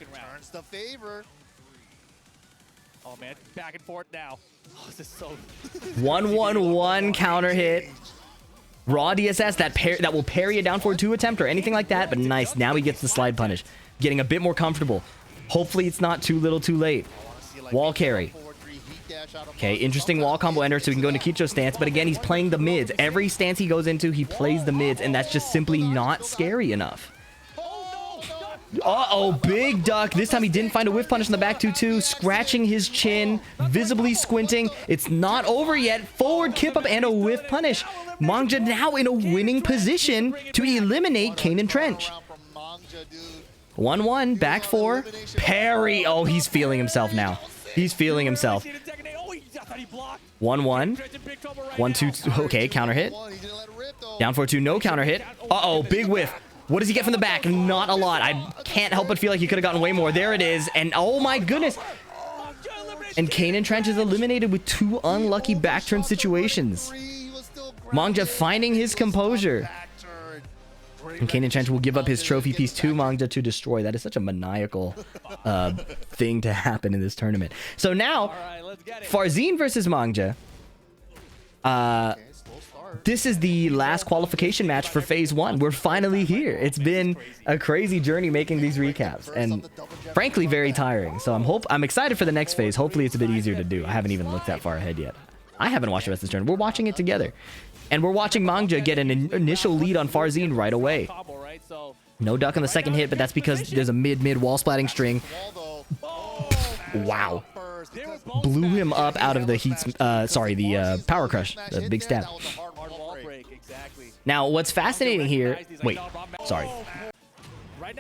Oh man, back and forth now. Oh, this is so 1-1-1 counter hit. Raw DSS that will parry a down forward 2 attempt or anything like that, but nice. Now he gets the slide punish. Getting a bit more comfortable. Hopefully it's not too little too late. Wall carry. Okay, interesting wall combo ender so we can go into Kicho stance, but again, he's playing the mids. Every stance he goes into, he plays the mids, and that's just simply not scary enough. Uh-oh, big duck. This time he didn't find a whiff punish in the back 2-2, scratching his chin, visibly squinting. It's not over yet. Forward kip up and a whiff punish. Mangja now in a winning position to eliminate Kaneandtrench. 1-1, back 4. Parry. Oh, he's feeling himself now. He's feeling himself. 1-1. 1-2. Okay, counter hit. Down 4-2, no counter hit. Uh-oh, big whiff. What does he get from the back? Not a lot. I can't help but feel like he could have gotten way more. There it is. And oh my goodness. And Kaneandtrench is eliminated with 2 unlucky back turn situations. Mangja finding his composure. And Kaneandtrench will give up his trophy piece to Mangja to destroy. That is such a maniacal thing to happen in this tournament. So now, Farzeen versus Mangja. This is the last qualification match for Phase 1. We're finally here. It's been a crazy journey making these recaps, and frankly, very tiring. So I'm excited for the next phase. Hopefully, it's a bit easier to do. I haven't even looked that far ahead yet. I haven't watched the rest of this journey. We're watching it together. And we're watching Mangja get an initial lead on Farzeen right away. No duck on the second hit, but that's because there's a mid wall splatting string. Wow. Blew him up out of the the power crush, the big stab. Now, what's fascinating here... Wait, sorry.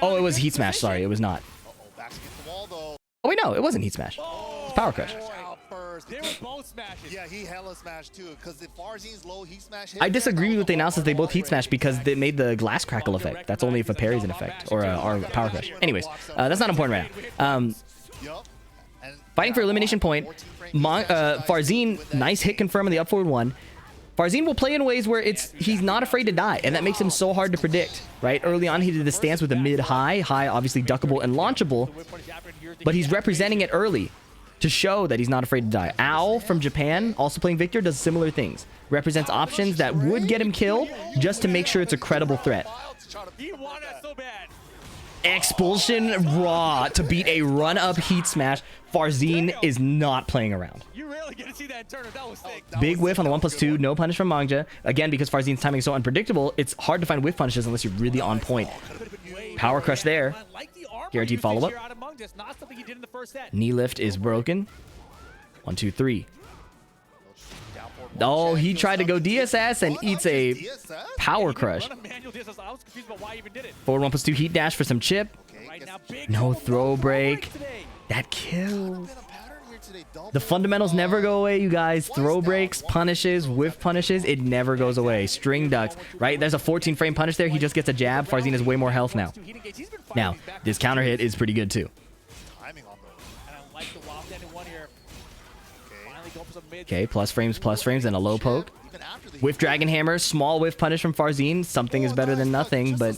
Oh, it was Heat Smash. Sorry, it was not. Oh, wait, no, it wasn't Heat Smash. It's Power Crush. first. They were both smashing. Yeah, he hella smashed too. Because if Farzeen's low, he smashed. I disagree with the analysis. They both heat smash because they made the glass crackle effect. That's only if a parry's in effect or a power crush. Anyways, that's not important right now. Fighting for elimination point. Farzeen, nice hit confirm on the up forward one. Farzeen will play in ways where he's not afraid to die, and that makes him so hard to predict, right? Early on, he did the stance with a mid-high, obviously duckable and launchable, but he's representing it early to show that he's not afraid to die. Owl from Japan, also playing Victor, does similar things. Represents options that would get him killed just to make sure it's a credible threat. He wanted it so bad. Expulsion raw to beat a run-up heat smash. Farzeen is not playing around. You really get to see that turn. That was sick. Big whiff on the 1+2. No punish from Mangja. Again, because Farzeen's timing is so unpredictable, it's hard to find whiff punishes unless you're really on point. Power crush there. Guaranteed follow-up. Knee lift is broken. 1, 2, 3. Oh, he tried to go DSS and eats a power crush. Forward 1+2 heat dash for some chip. No throw break. That kill. The fundamentals never go away, you guys. Throw breaks, punishes, whiff punishes, it never goes away. String ducks, right? There's a 14 frame punish there. He just gets a jab. Farzeen has way more health now. Now, this counter hit is pretty good too. Okay, plus frames, and a low poke. Whiff Dragon Hammer, small whiff punish from Farzeen. Something is better than nothing, but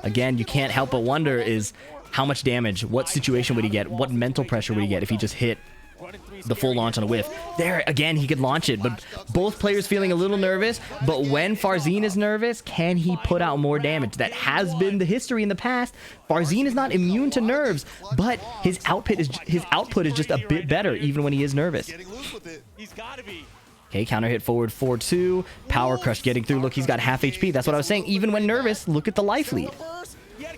again, you can't help but wonder is how much damage, what situation would he get, what mental pressure would he get if he just hit the full launch on a whiff. There, again, he could launch it, but both players feeling a little nervous, but when Farzeen is nervous, can he put out more damage? That has been the history in the past. Farzeen is not immune to nerves, but his output is just a bit better even when he is nervous. Okay, counter hit forward 4-2. Power crush getting through. Look, he's got half HP. That's what I was saying. Even when nervous, look at the life lead.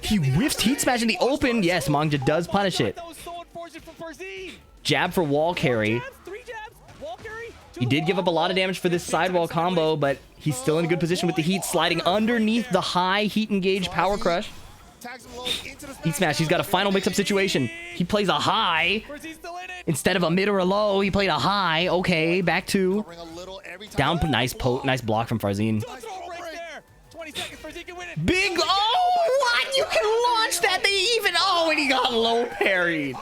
He whiffs heat smash in the open. Yes, Mangja does punish it. Jab for wall carry. He did give up a lot of damage for this sidewall combo, but he's still in a good position with the heat sliding underneath the high heat engage power crush. Heat smash. He's got a final mix-up situation. He plays a high instead of a mid or a low. He played a high. Okay, back two. Down. Nice block from Farzeen. Big. Oh, what? You can launch that. And he got low parried.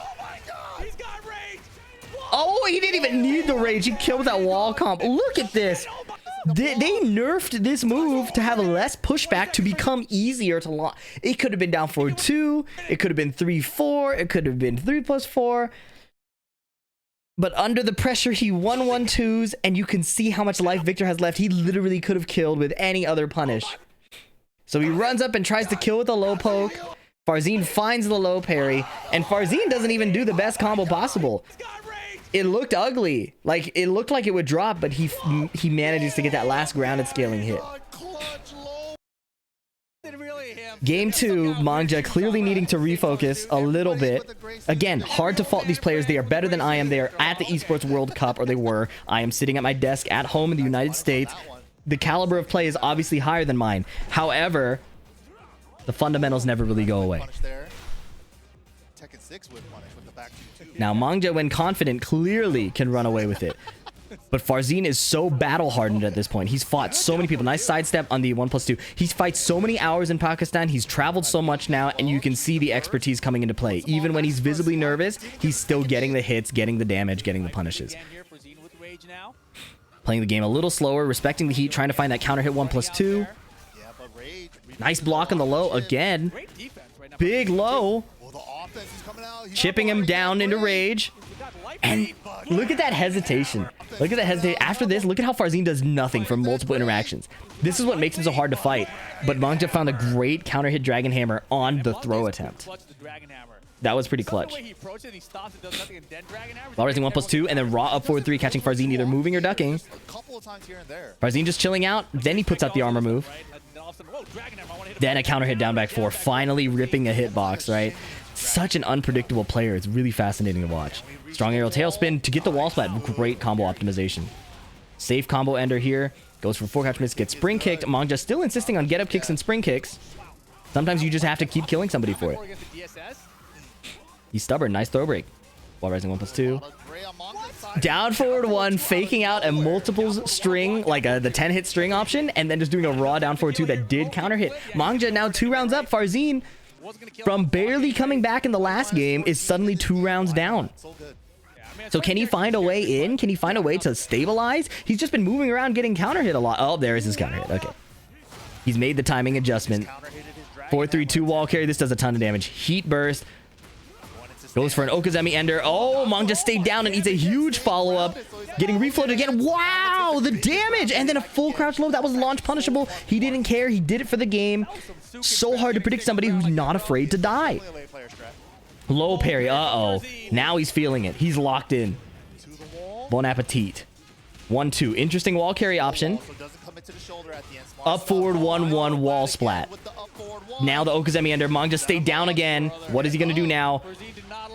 Oh, he didn't even need the rage. He killed that wall comp. Look at this. They nerfed this move to have less pushback to become easier to launch. It could have been down 4-2. It could have been 3-4. It could have been 3+4. But under the pressure, he 1-1-2s, and you can see how much life Victor has left. He literally could have killed with any other punish. So he runs up and tries to kill with a low poke. Farzeen finds the low parry, and Farzeen doesn't even do the best combo possible. It looked ugly. Like, it looked like it would drop, but he manages to get that last grounded scaling hit. Game 2, Mangja clearly needing to refocus a little bit. Again, hard to fault these players. They are better than I am. They are at the Esports World Cup, or they were. I am sitting at my desk at home in the United States. The caliber of play is obviously higher than mine. However, the fundamentals never really go away. Now, Mangja, when confident, clearly can run away with it. But Farzeen is so battle-hardened at this point. He's fought so many people. Nice sidestep on the 1+2. He's fight so many hours in Pakistan. He's traveled so much now, and you can see the expertise coming into play. Even when he's visibly nervous, he's still getting the hits, getting the damage, getting the punishes. Playing the game a little slower, respecting the heat, trying to find that counter hit 1+2. Nice block on the low again. Big low. Chipping him down into rage. And look at that hesitation. Look at that hesitation. After this, look at how Farzeen does nothing for multiple interactions. This is what makes him so hard to fight. But Mangja found a great counter hit Dragon Hammer on the throw attempt. That was pretty clutch. While raising 1+2 and then raw up forward 3, catching Farzeen either moving or ducking. Farzeen just chilling out. Then he puts out the armor move. Then a counter hit down back 4. Finally ripping a hitbox, right? Such an unpredictable player. It's really fascinating to watch. Strong aerial tailspin to get the wall splat. Great combo optimization. Safe combo ender here. Goes for 4 catch miss. Gets spring kicked. Mangja still insisting on get up kicks and spring kicks. Sometimes you just have to keep killing somebody for it. He's stubborn. Nice throw break. While rising 1+2. on Mangja's side. Down forward one, faking out a multiple string, like the 10-hit string option, and then just doing a raw down forward two that did counter hit. Mangja now 2 rounds up. Farzeen, from barely coming back in the last game, is suddenly 2 rounds down. So can he find a way in? Can he find a way to stabilize? He's just been moving around getting counter hit a lot. Oh, there is his counter hit. Okay. He's made the timing adjustment. 4-3-2 wall carry. This does a ton of damage. Heat burst. Goes for an Okazemi ender. Oh, Mangja stayed down and eats a huge follow-up. Getting refloated again. Wow, the damage. And then a full crouch low. That was launch punishable. He didn't care. He did it for the game. So hard to predict somebody who's not afraid to die. Low parry. Uh-oh. Now he's feeling it. He's locked in. Bon appetit. 1-2. Interesting wall carry option. Up forward 1-1 wall splat. Now the Okazemi ender. Mangja stayed down again. What is he going to do now?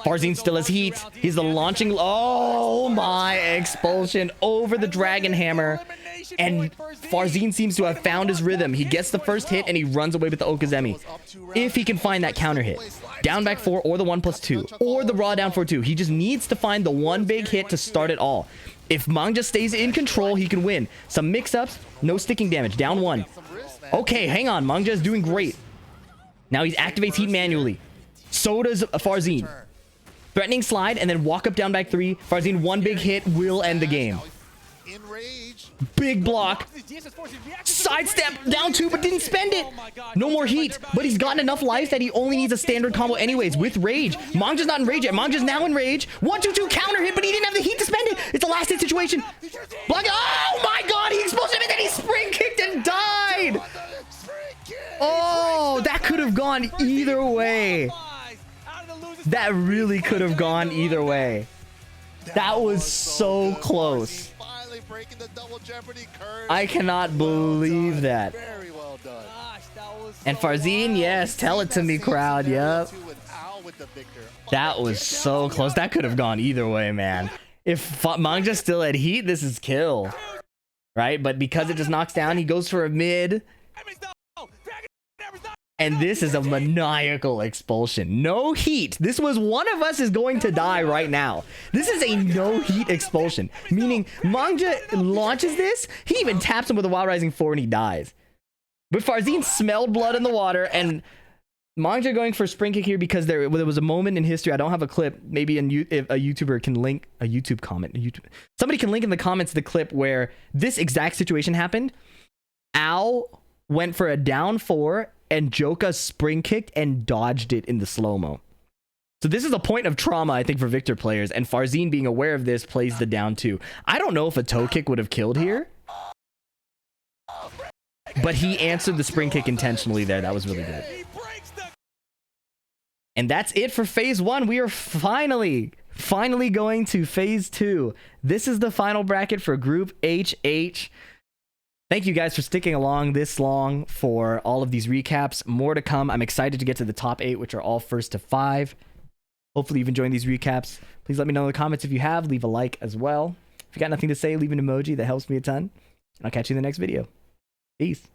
Farzeen still has heat. He's the launching. Oh my, expulsion over the Dragon Hammer. And Farzeen seems to have found his rhythm. He gets the first hit and he runs away with the Okazemi. If he can find that counter hit. Down back 4 or the 1+2 or the raw down 4-2. He just needs to find the one big hit to start it all. If Mangja stays in control, he can win. Some mix-ups, no sticking damage. Down 1. Okay, hang on. Mangja is doing great. Now he activates heat manually. So does Farzeen. Threatening slide and then walk up down back 3. Farzeen, one big hit will end the game. Big block. Sidestep down 2 but didn't spend it. No more heat, but he's gotten enough life that he only needs a standard combo anyways with rage. Mangja's not in rage yet. Mangja's now in rage. 1-2-2 counter hit, but he didn't have the heat to spend it. It's a last hit situation. Block. Oh my god, he exposed him and then he spring kicked and died. Oh, that could have gone either way. That really could have gone either way. That was so close. I cannot believe that. And Farzeen, yes, tell it to me, crowd. Yep. That was so close. That could have gone either way, man. If Mangja still had heat, this is kill. Right? But because it just knocks down, he goes for a mid. And this is a maniacal expulsion. No heat. This was one of us is going to die right now. This is a no heat expulsion. Meaning Mangja launches this. He even taps him with a Wild Rising 4 and he dies. But Farzeen smelled blood in the water and Mangja going for spring kick here because there was a moment in history. I don't have a clip. Maybe if a YouTuber can link a YouTube comment. Somebody can link in the comments the clip where this exact situation happened. Ao went for a down 4 and Joka spring kicked and dodged it in the slow-mo. So this is a point of trauma, I think, for Victor players, and Farzeen being aware of this plays the down 2. I don't know if a toe kick would have killed here, but he answered the spring kick intentionally there. That was really good. And that's it for phase 1. We are finally going to phase 2. This is the final bracket for Group HH. Thank you guys for sticking along this long for all of these recaps. More to come. I'm excited to get to the top 8, which are all first to 5. Hopefully you've enjoyed these recaps. Please let me know in the comments if you have. Leave a like as well. If you got nothing to say, leave an emoji. That helps me a ton. And I'll catch you in the next video. Peace.